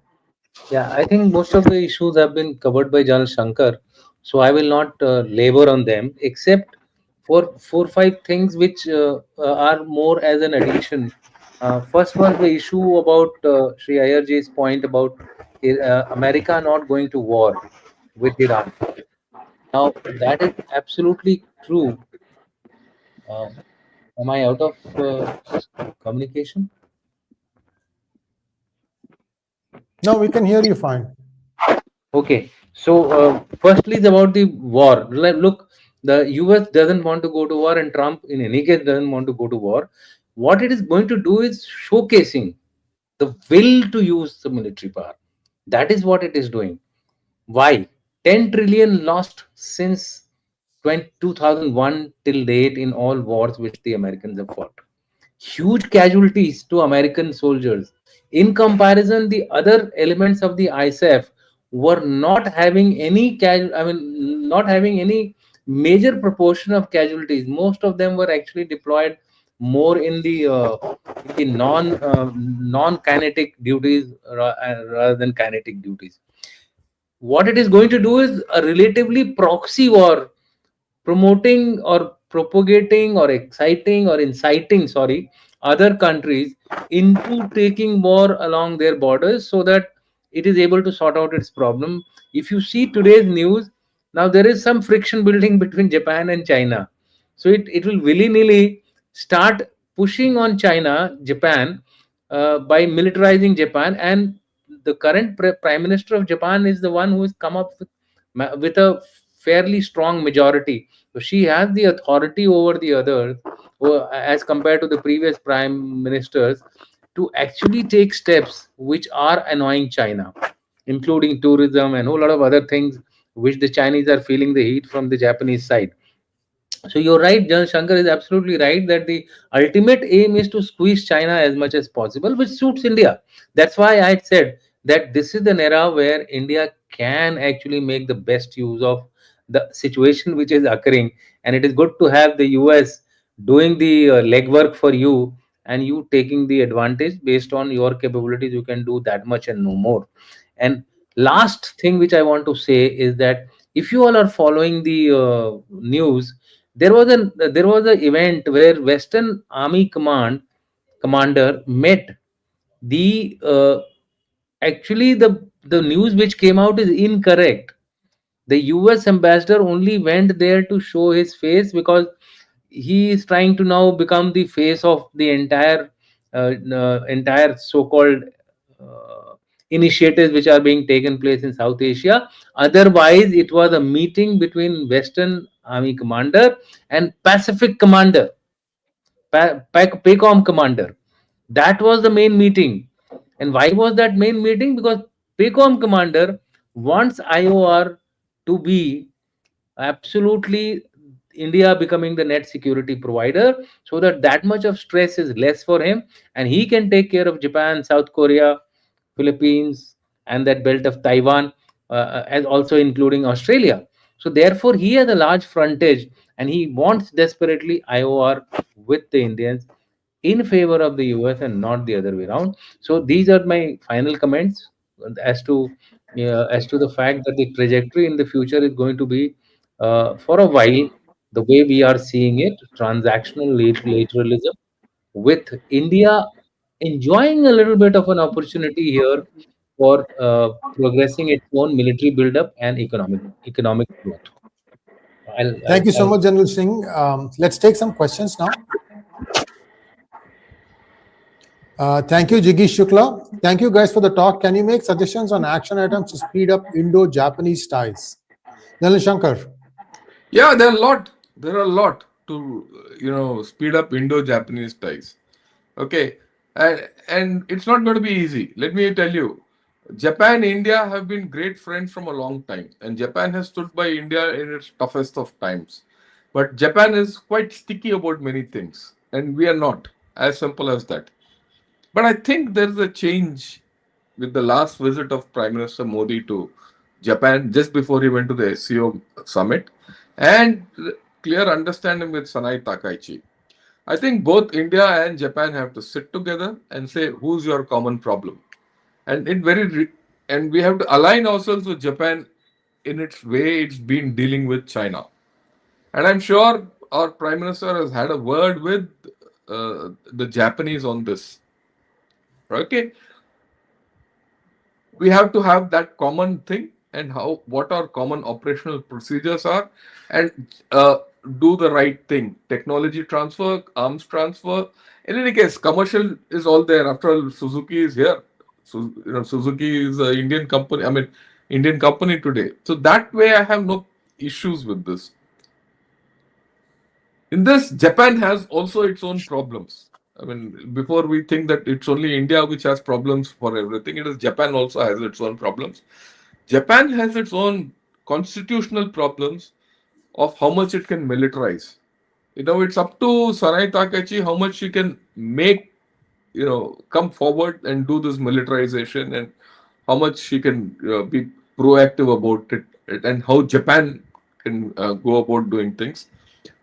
Yeah, I think most of the issues have been covered by General Shankar, so I will not labor on them, except for 4 or 5 things which are more as an addition. First was the issue about Sri Ayerji's point about America not going to war with Iran. Now, that is absolutely true. Uh, am I out of communication? No, we can hear you fine. Okay, so firstly, it's about the war. Look, the US doesn't want to go to war, and Trump, in any case, doesn't want to go to war. What it is going to do is showcasing the will to use the military power. That is what it is doing. Why? 10 trillion lost since 2001 till date in all wars which the Americans have fought. Huge casualties to American soldiers. In comparison, the other elements of the ISAF were not having any not having any major proportion of casualties. Most of them were actually deployed more in the non kinetic duties rather than kinetic duties. What it is going to do is a relatively proxy war, promoting or propagating or exciting or inciting, sorry, other countries into taking more along their borders so that it is able to sort out its problem. If you see today's news, now there is some friction building between Japan and China. So it will willy-nilly start pushing on Japan, by militarizing Japan. And the current Prime Minister of Japan is the one who has come up with a fairly strong majority. So she has the authority over the others, as compared to the previous prime ministers, to actually take steps which are annoying China, including tourism and a whole lot of other things which the Chinese are feeling the heat from the Japanese side. So you're right, Jan Shankar is absolutely right that the ultimate aim is to squeeze China as much as possible, which suits India. That's why I said that this is an era where India can actually make the best use of the situation which is occurring, and it is good to have the US doing the legwork for you, and you taking the advantage based on your capabilities. You can do that much and no more. And last thing which I want to say is that if you all are following the news, there was an event where Western Army commander met the actually the news which came out is incorrect. The US ambassador only went there to show his face because he is trying to now become the face of the entire so-called initiatives which are being taken place in South Asia. Otherwise, it was a meeting between Western Army commander and Pacific commander. PACOM commander. That was the main meeting. And why was that main meeting? Because PACOM commander wants IOR to be absolutely India becoming the net security provider, so that much of stress is less for him, and he can take care of Japan, South Korea, Philippines, and that belt of Taiwan, and also including Australia. So therefore, he has a large frontage, and he wants desperately IOR with the Indians in favor of the US and not the other way around. So these are my final comments as to the fact that the trajectory in the future is going to be, for a while, the way we are seeing it, transactional lateralism, with India enjoying a little bit of an opportunity here for progressing its own military buildup and economic growth. Thank you so much, General Singh. Let's take some questions now. Thank you, Jigish Shukla. Thank you guys for the talk. Can you make suggestions on action items to speed up Indo-Japanese ties? General Shankar. Yeah, there are a lot to speed up Indo-Japanese ties. Okay, and it's not going to be easy. Let me tell you, Japan, India have been great friends from a long time, and Japan has stood by India in its toughest of times. But Japan is quite sticky about many things, and we are not. As simple as that. But I think there's a change with the last visit of Prime Minister Modi to Japan just before he went to the SCO summit, and clear understanding with Sanai Takaichi. I think both India and Japan have to sit together and say, who's your common problem? And and we have to align ourselves with Japan in its way it's been dealing with China. And I'm sure our Prime Minister has had a word with the Japanese on this. Okay, we have to have that common thing and what our common operational procedures are, and do the right thing. Technology transfer, arms transfer. In any case, commercial is all there. After all, Suzuki is here. So Suzuki is an Indian company. I mean, Indian company today. So that way, I have no issues with this. In this, Japan has also its own problems. I mean, before we think that it's only India which has problems for everything, it is Japan also has its own problems. Japan has its own constitutional problems of how much it can militarize. It's up to Sanai Takaichi how much she can make, come forward and do this militarization, and how much she can be proactive about it, and how Japan can go about doing things.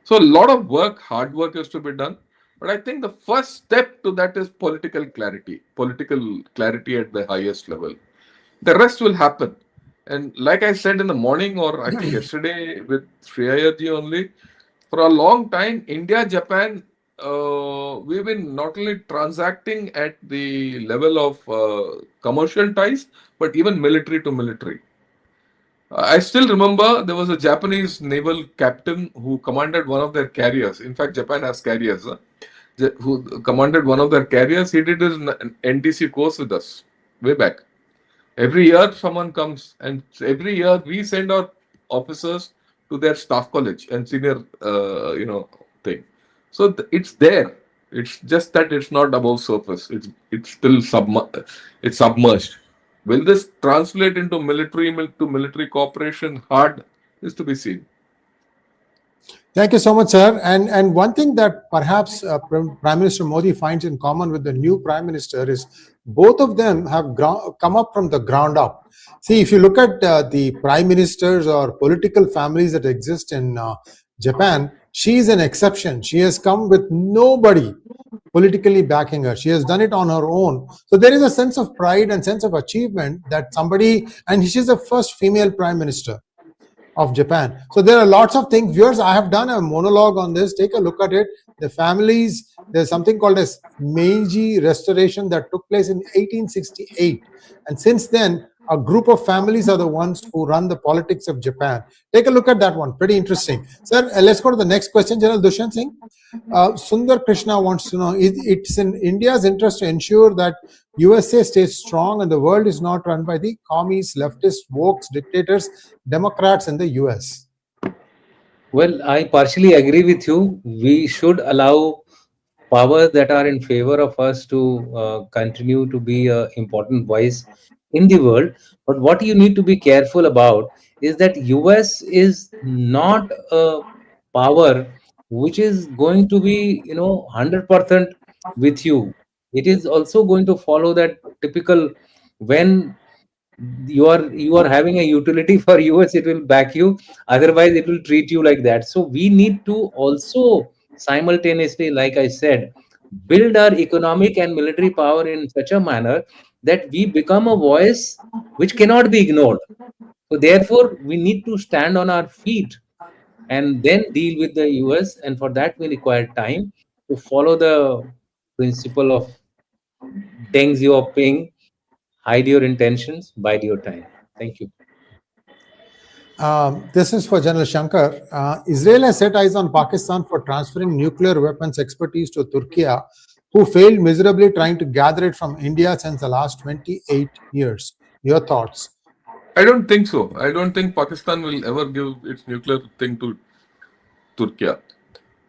So a lot of work, hard work is to be done. But I think the first step to that is political clarity at the highest level. The rest will happen. And like I said in the morning, or I think yesterday with Shreyarji only, for a long time, India, Japan, we've been not only transacting at the level of commercial ties, but even military to military. I still remember there was a Japanese naval captain who commanded one of their carriers. In fact, Japan has carriers. Who commanded one of their carriers. He did his NTC course with us way back. Every year someone comes, and every year we send our officers to their staff college and senior, thing. So it's there. It's just that it's not above surface. It's still submerged. Will this translate into military cooperation? Hard is to be seen. Thank you so much, sir. And one thing that perhaps Prime Minister Modi finds in common with the new Prime Minister is both of them have come up from the ground up. See, if you look at the Prime Ministers or political families that exist in Japan, she is an exception. She has come with nobody politically backing her. She has done it on her own. So there is a sense of pride and sense of achievement that somebody, and she's the first female Prime Minister of Japan. So there are lots of things. Viewers, I have done a monologue on this. Take a look at it. The families, there's something called as Meiji Restoration that took place in 1868. And since then, a group of families are the ones who run the politics of Japan. Take a look at that one. Pretty interesting. Sir, let's go to the next question, General Dushyant Singh. Sundar Krishna wants to know, it's in India's interest to ensure that USA stays strong and the world is not run by the commies, leftists, wokes, dictators, Democrats in the US. Well, I partially agree with you. We should allow powers that are in favor of us to continue to be an important voice in the world. But what you need to be careful about is that US is not a power which is going to be 100% with you. It is also going to follow that typical, when you are having a utility for us, it will back you, otherwise it will treat you like that. So we need to also simultaneously, like I said, build our economic and military power in such a manner that we become a voice which cannot be ignored. So therefore we need to stand on our feet and then deal with the US, and for that we require time to follow the principle of Deng Xiaoping: hide your intentions, bide your time. Thank you. This is for General Shankar. Israel has set eyes on Pakistan for transferring nuclear weapons expertise to Turkey, who failed miserably trying to gather it from India since the last 28 years. Your thoughts? I don't think so. I don't think Pakistan will ever give its nuclear thing to Turkey.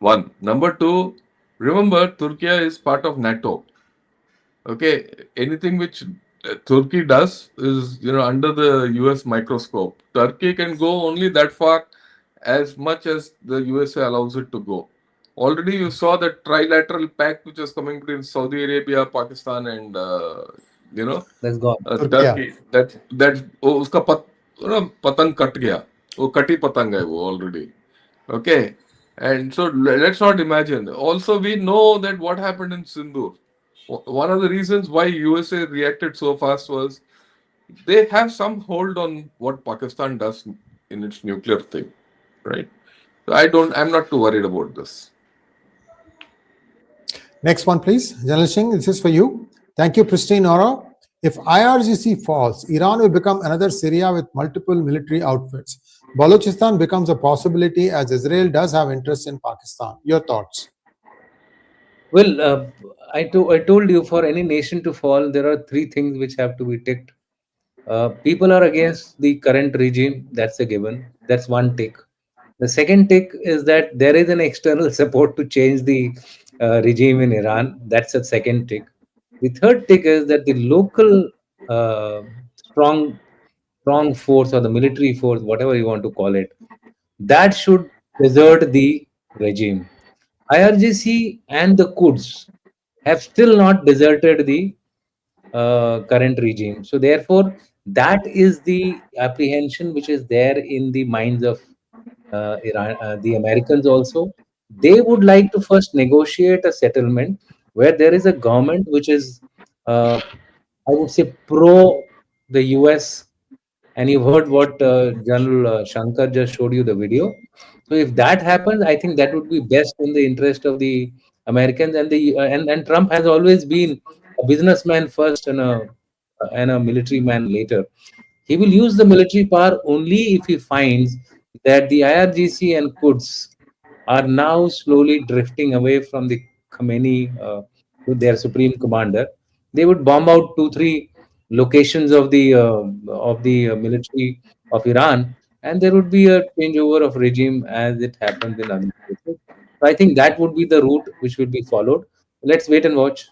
One. Number two, remember, Turkey is part of NATO. Okay, anything which Turkey does is under the US microscope. Turkey can go only that far as much as the USA allows it to go. Already you saw the trilateral pact which was coming between Saudi Arabia, Pakistan, and That's gone. Turkey. That वो उसका पतंग cut गया. वो कटी पतंग है वो already. Okay, and so let's not imagine. Also, we know that what happened in Sindhu. One of the reasons why USA reacted so fast was they have some hold on what Pakistan does in its nuclear thing, right? So I'm not too worried about this. Next one, please. General Singh, this is for you. Thank you, Pristine Aura. If IRGC falls, Iran will become another Syria with multiple military outfits. Balochistan becomes a possibility as Israel does have interest in Pakistan. Your thoughts? Well, I told you, for any nation to fall, there are three things which have to be ticked. People are against the current regime. That's a given. That's one tick. The second tick is that there is an external support to change the regime in Iran. That's a second tick. The third tick is that the local uh, strong strong force, or the military force, whatever you want to call it, that should desert the regime. IRGC and the Quds have still not deserted the current regime. So therefore, that is the apprehension which is there in the minds of Iran, the Americans also. They would like to first negotiate a settlement where there is a government which is, I would say, pro the US. And you've heard what General Shankar just showed you the video. So if that happens, I think that would be best in the interest of the Americans. And the and Trump has always been a businessman first and a military man later. He will use the military power only if he finds that the IRGC and Quds are now slowly drifting away from the Khomeini, to their supreme commander. They would bomb out 2, 3 locations of the military of Iran, and there would be a changeover of regime as it happens in other places. So I think that would be the route which will be followed. Let's wait and watch.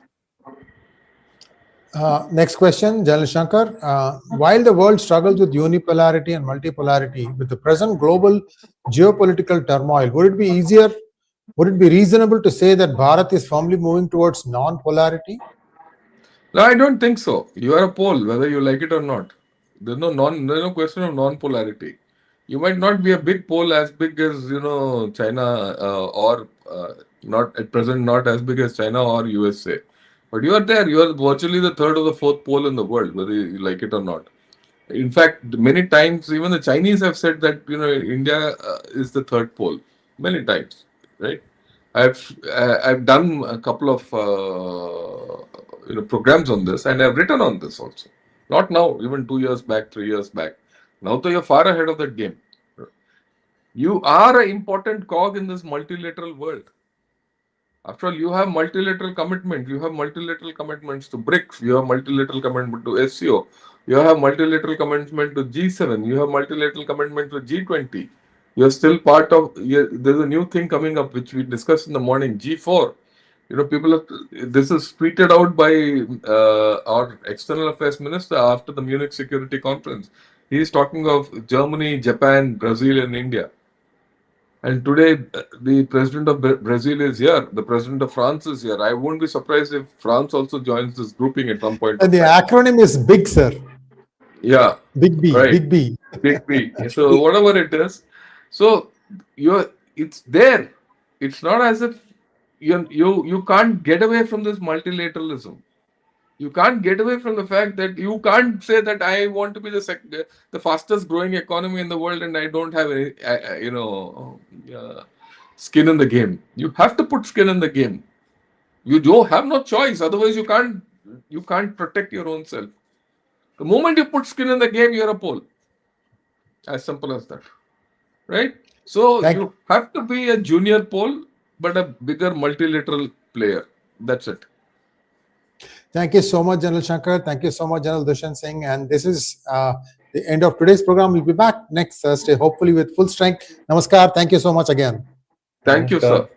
Next question, General Shankar. While the world struggles with unipolarity and multipolarity, with the present global geopolitical turmoil, would it be reasonable to say that Bharat is firmly moving towards non-polarity? No, I don't think so. You are a pole, whether you like it or not. There's no question of non-polarity. You might not be a big pole as big as China, or not at present, not as big as China or USA. But you are there. You are virtually the third or the fourth pole in the world, whether you like it or not. In fact, many times even the Chinese have said that India is the third pole. Many times, right? I've done a couple of programs on this, and I've written on this also. Not now, even 2 years back, 3 years back. Now, you're far ahead of that game. You are an important cog in this multilateral world. After all, you have multilateral commitment. You have multilateral commitments to BRICS. You have multilateral commitment to SCO. You have multilateral commitment to G7. You have multilateral commitment to G20. You're still part of. There's a new thing coming up which we discussed in the morning. G4. People have, this is tweeted out by our external affairs minister after the Munich Security Conference. He is talking of Germany, Japan, Brazil, and India. And today, the president of Brazil is here. The president of France is here. I won't be surprised if France also joins this grouping at some point. And the acronym is BIG, sir. Yeah. Big B. Right. Big B. Big B. So whatever it is, so it's there. It's not as if you can't get away from this multilateralism. You can't get away from the fact that you can't say that I want to be the fastest growing economy in the world and I don't have any skin in the game. You have to put skin in the game. You don't have no choice. Otherwise, you can't protect your own self. The moment you put skin in the game, you're a pole. As simple as that, right? So you have to be a junior pole, but a bigger multilateral player. That's it. Thank you so much, General Shankar. Thank you so much, General Dushyant Singh. And this is the end of today's program. We'll be back next Thursday, hopefully with full strength. Namaskar. Thank you so much again. Thank you, sir.